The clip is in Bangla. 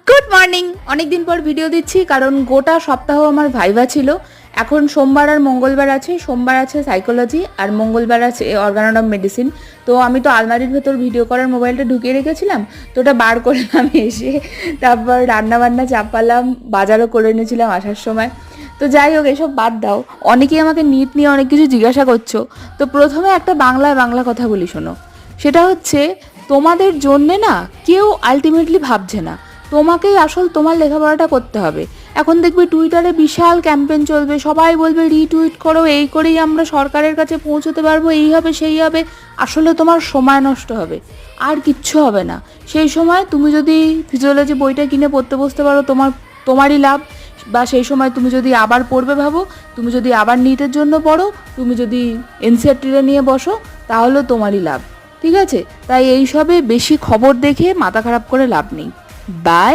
Good morning. অনেকদিন পর ভিডিও দিচ্ছি কারণ গোটা সপ্তাহ আমার ভাইভা ছিল। এখন সোমবার আর মঙ্গলবার আছে। সোমবার আছে সাইকোলজি আর মঙ্গলবার আছে অর্গানম মেডিসিন। তো আমি তো আলমারির ভেতর ভিডিও করার মোবাইলটা ঢুকিয়ে রেখেছিলাম, তো ওটা বার করলাম এসে। তারপর রান্নাবান্না চাপালাম, বাজারও করে এনেছিলাম আসার সময়। তো যাই হোক, এসব বাদ দাও। অনেকেই আমাকে নিট নিয়ে অনেক কিছু জিজ্ঞাসা করছো। তো প্রথমে একটা বাংলা কথা বলি, শোনো। সেটা হচ্ছে, তোমাদের জন্যে না কেউ আলটিমেটলি ভাবছে না, তোমাকেই আসল তোমার লেখাপড়াটা করতে হবে। এখন দেখবে টুইটারে বিশাল ক্যাম্পেইন চলবে, সবাই বলবে রিটুইট করো, এই করেই আমরা সরকারের কাছে পৌঁছতে পারবো, এই হবে সেই হবে। আসলে তোমার সময় নষ্ট হবে, আর কিচ্ছু হবে না। সেই সময় তুমি যদি ফিজিওলজি বইটা কিনে পড়তে বসতে পারো, তোমারই লাভ। বা সেই সময় তুমি যদি আবার পড়বে ভাবো, তুমি যদি আবার নিটের জন্য পড়ো, তুমি যদি এনসিইআরটিটা নিয়ে বসো, তাহলেও তোমারই লাভ। ঠিক আছে? তাই এইসবে বেশি খবর দেখে মাথা খারাপ করে লাভ নেই। বাই।